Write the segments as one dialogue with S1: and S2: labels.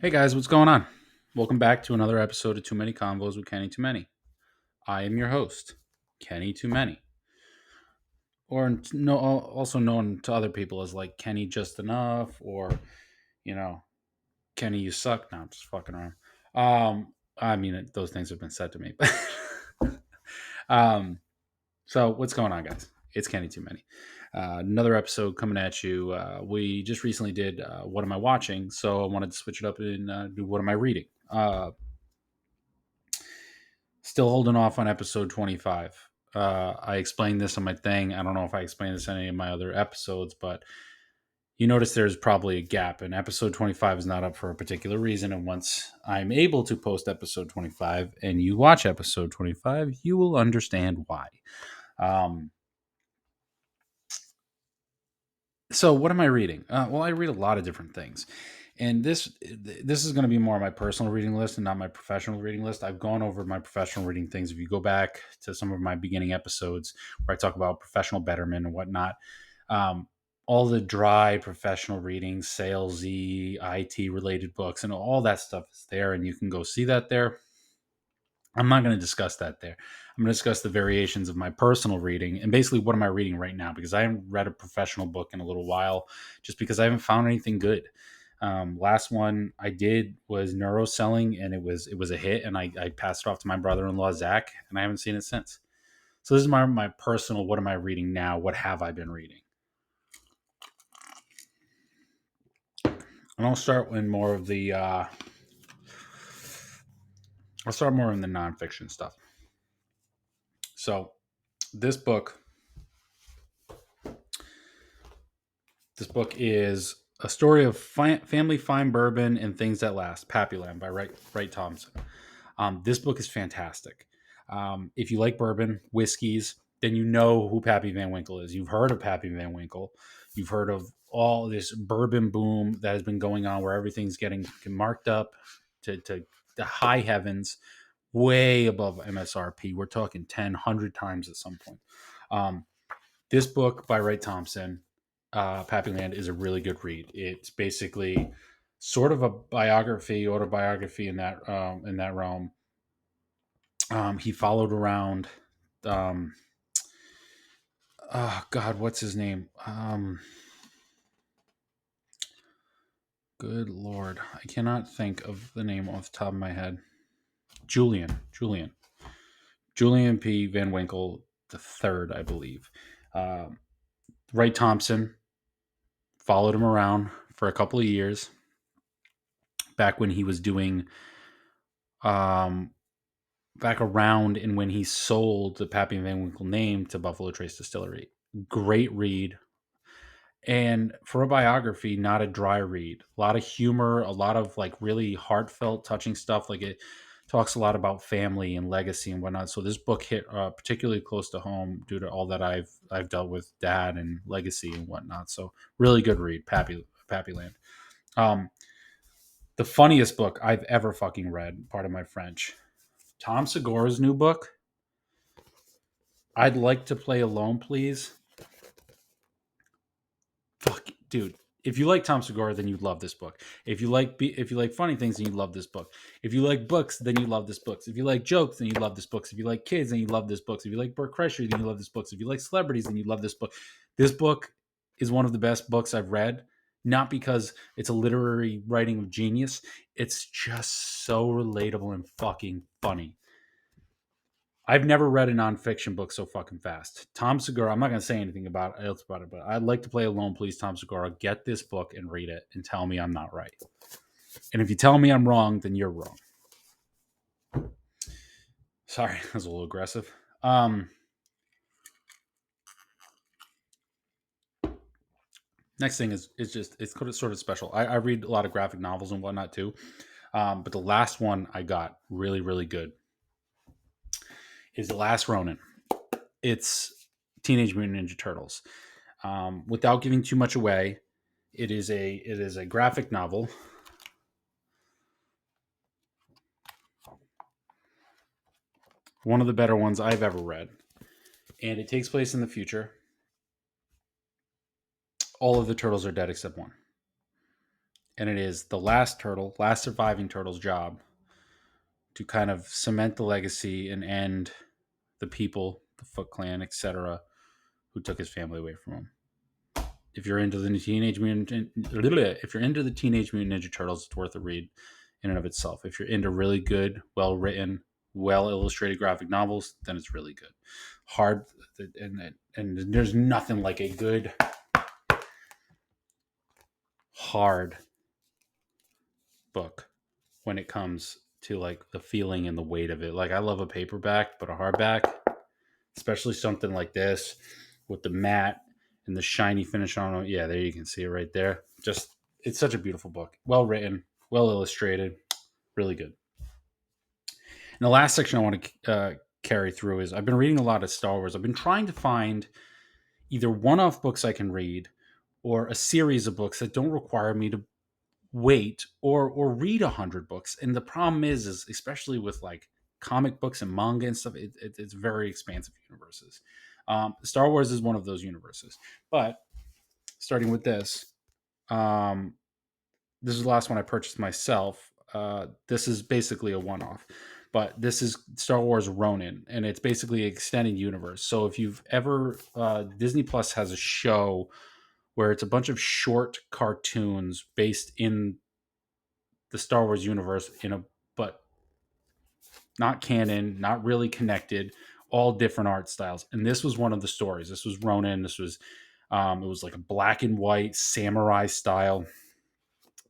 S1: Hey guys, what's going on? Welcome back to another episode of Too Many Convos with Kenny Too Many. I am your host, Kenny Too Many, or no, also known to other people as like Kenny Just Enough, or you know, Kenny You Suck. No, I'm just fucking around. I mean, those things have been said to me. um, so what's going on, guys? It's Kenny Too Many. Another episode coming at you. We just recently did What Am I Watching? So I wanted to switch it up and do What Am I Reading? Still holding off on episode 25. I explained this on my thing. I don't know if I explained this in any of my other episodes, but you notice there's probably a gap, and episode 25 is not up for a particular reason. And once I'm able to post episode 25 and you watch episode 25, you will understand why. Um, so, what am I reading? Well, I read a lot of different things. And this is going to be more my personal reading list and not my professional reading list. I've gone over my professional reading things. If you go back to some of my beginning episodes where I talk about professional betterment and whatnot, um, all the dry professional readings, salesy, IT related books, and all that stuff is there, and you can go see that there. I'm not going to discuss that there. I'm going to discuss the variations of my personal reading and basically what am I reading right now because I haven't read a professional book in a little while just because I haven't found anything good. Last one I did was Neuroselling and it was a hit and I passed it off to my brother-in-law Zach and I haven't seen it since. So this is my personal what am I reading now? What have I been reading? And I'll start more in the nonfiction stuff. So this book This book is a story of family fine bourbon and things that last. Pappyland by Wright Thompson. This book is fantastic. If you like bourbon, whiskeys, then you know who Pappy Van Winkle is. You've heard of Pappy Van Winkle. You've heard of all this bourbon boom that has been going on where everything's getting marked up to the high heavens, way above MSRP. We're talking 10, 100 times at some point. Um, this book by Wright Thompson, Pappyland, is a really good read. It's basically sort of a autobiography in that realm. He followed around. Um, oh God, what's his name? Good Lord, I cannot think of the name off the top of my head. Julian P. Van Winkle the third, I believe. Um, Wright Thompson followed him around for a couple of years back when he was doing um, back around and when he sold the Pappy Van Winkle name to Buffalo Trace Distillery. Great read. And for a biography, not a dry read. A lot of humor, a lot of like really heartfelt, touching stuff. Like it talks a lot about family and legacy and whatnot. So this book hit particularly close to home due to all that I've dealt with dad and legacy and whatnot. So really good read, Pappyland. Um, the funniest book I've ever fucking read. Part of my French. Tom Segura's new book. I'd like to play alone, please. Fuck, dude. If you like Tom Segura, then you'd love this book. If you like funny things, then you love this book. If you like books, then you love this book. If you like jokes, then you love this book. If you like kids, then you love this book. If you like Burt Kreischer, then you love this book. If you like celebrities, then you love this book. This book is one of the best books I've read. Not because it's a literary writing of genius. It's just so relatable and fucking funny. I've never read a nonfiction book so fucking fast. Tom Segura, I'm not going to say anything else about it, but I'd like to play alone, please, Tom Segura. Get this book and read it and tell me I'm not right. And if you tell me I'm wrong, then you're wrong. Sorry, that was a little aggressive. Next thing is it's sort of special. I read a lot of graphic novels and whatnot too, but the last one I got really really good is The Last Ronin. It's Teenage Mutant Ninja Turtles. Without giving too much away, it is a graphic novel. One of the better ones I've ever read. And it takes place in the future. All of the turtles are dead except one. and it is the last surviving turtle's job to kind of cement the legacy and end the people, the Foot Clan, etc., who took his family away from him. If you're into the Teenage Mutant Ninja Turtles, it's worth a read in and of itself. If you're into really good, well written, well illustrated graphic novels, then it's really good. Hard, and there's nothing like a good hard book when it comes to like the feeling and the weight of it. Like I love a paperback, but a hardback, especially something like this with the matte and the shiny finish on it. Yeah, there you can see it right there. Just it's such a beautiful book. Well written, well illustrated, really good. And the last section I want to carry through is I've been reading a lot of Star Wars. I've been trying to find either one-off books I can read or a series of books that don't require me to wait or read 100 books. And the problem is especially with like comic books and manga and stuff, it's very expansive universes. Star Wars is one of those universes. But starting with this, um, this is the last one I purchased myself. This is basically a one-off, but this is Star Wars Ronin, and it's basically an extended universe. So if you've ever, Disney Plus has a show where it's a bunch of short cartoons based in the Star Wars universe but not canon, not really connected, all different art styles. And this was one of the stories. This was Ronin. This was it was like a black and white samurai style,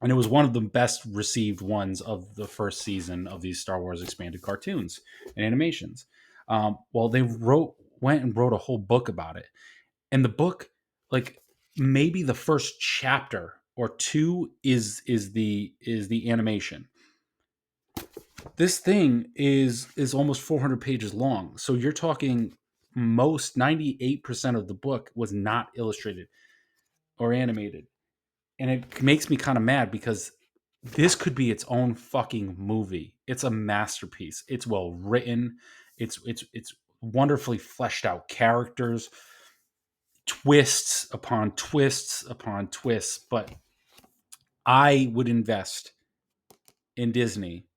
S1: and it was one of the best received ones of the first season of these Star Wars expanded cartoons and animations. Well, they went and wrote a whole book about it, and the book, like maybe the first chapter or two, is the animation. This thing is almost 400 pages long, so you're talking most 98% of the book was not illustrated or animated, and it makes me kind of mad because this could be its own fucking movie. It's a masterpiece. It's well written. It's wonderfully fleshed out characters, twists upon twists upon twists. But I would invest in Disney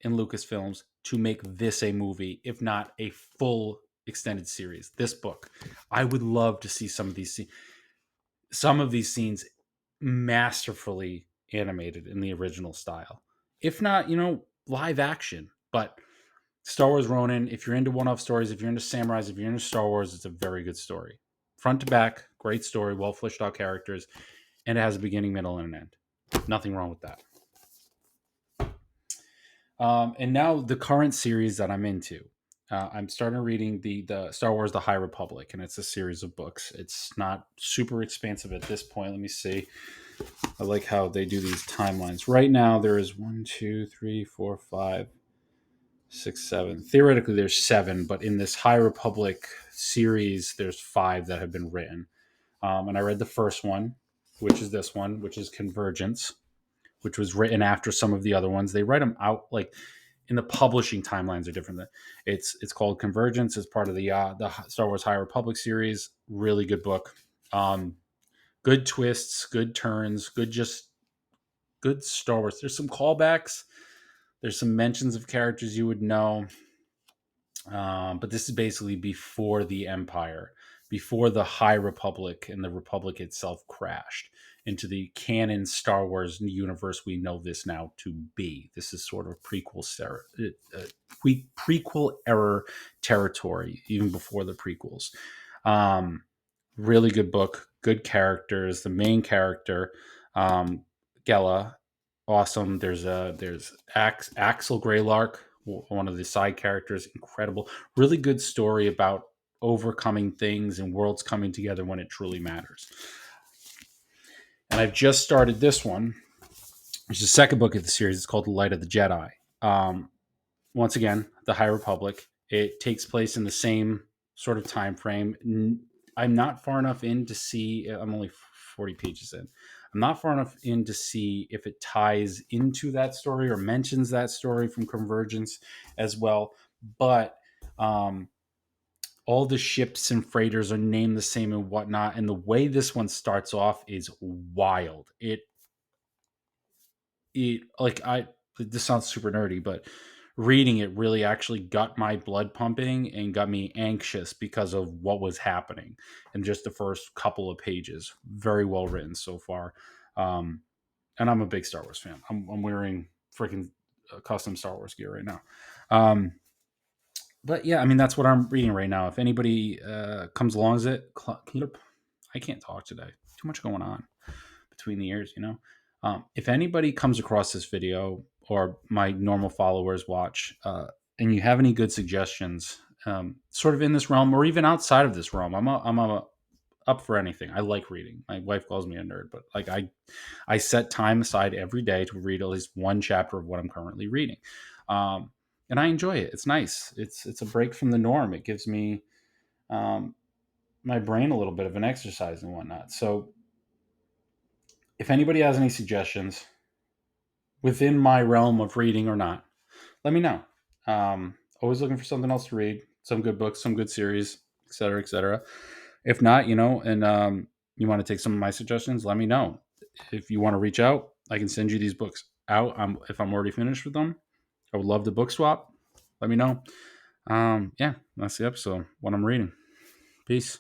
S1: and Lucasfilms to make this a movie, if not a full extended series. This book, I would love to see some of these scenes masterfully animated in the original style. If not, live action. But Star Wars Ronin, if you're into one-off stories, if you're into samurais, if you're into Star Wars, it's a very good story. Front to back, great story, well fleshed out characters, and it has a beginning, middle, and an end. Nothing wrong with that. And now the current series that I'm into. I'm starting reading the Star Wars: The High Republic, and it's a series of books. It's not super expansive at this point. Let me see. I like how they do these timelines. Right now, there is 1, 2, 3, 4, 5, 6, 7. Theoretically, there's 7, but in this High Republic series, there's 5 that have been written. And I read the first one, which is this one, which is Convergence, which was written after some of the other ones. They write them out like in the publishing timelines are different. It's called Convergence. It's part of the Star Wars High Republic series. Really good book. Good twists, good turns, good Star Wars. There's some callbacks. There's some mentions of characters you would know. But this is basically before the Empire, before the High Republic and the Republic itself crashed into the canon Star Wars universe we know this now to be. This is sort of prequel era territory, even before the prequels. Really good book, good characters. The main character, Gela, awesome. There's Axel Greylark, one of the side characters, incredible. Really good story about overcoming things and worlds coming together when it truly matters. And I've just started this one, which is the second book of the series. It's called The Light of the Jedi. Once again, the High Republic. It takes place in the same sort of time frame. I'm not far enough in to see. I'm only 40 pages in. I'm not far enough in to see if it ties into that story or mentions that story from Convergence as well. But all the ships and freighters are named the same and whatnot. And the way this one starts off is wild. it like I this sounds super nerdy, but reading it really actually got my blood pumping and got me anxious because of what was happening in just the first couple of pages. Very well written so far. Um, and I'm a big Star Wars fan. I'm wearing freaking custom Star Wars gear right now. Um, but yeah, I mean that's what I'm reading right now. If anybody comes along as it, I can't talk today. Too much going on between the ears, you know. If anybody comes across this video or my normal followers watch, and you have any good suggestions, sort of in this realm or even outside of this realm, up for anything. I like reading. My wife calls me a nerd, but like I set time aside every day to read at least one chapter of what I'm currently reading. Um, and I enjoy it. It's nice. It's a break from the norm. It gives me um, my brain a little bit of an exercise and whatnot. So if anybody has any suggestions within my realm of reading or not, let me know. Always looking for something else to read, some good books, some good series, et cetera, et cetera. If not, and you want to take some of my suggestions, let me know. If you want to reach out, I can send you these books out. If I'm already finished with them, I would love to book swap. Let me know. Yeah, that's the episode. What I'm reading. Peace.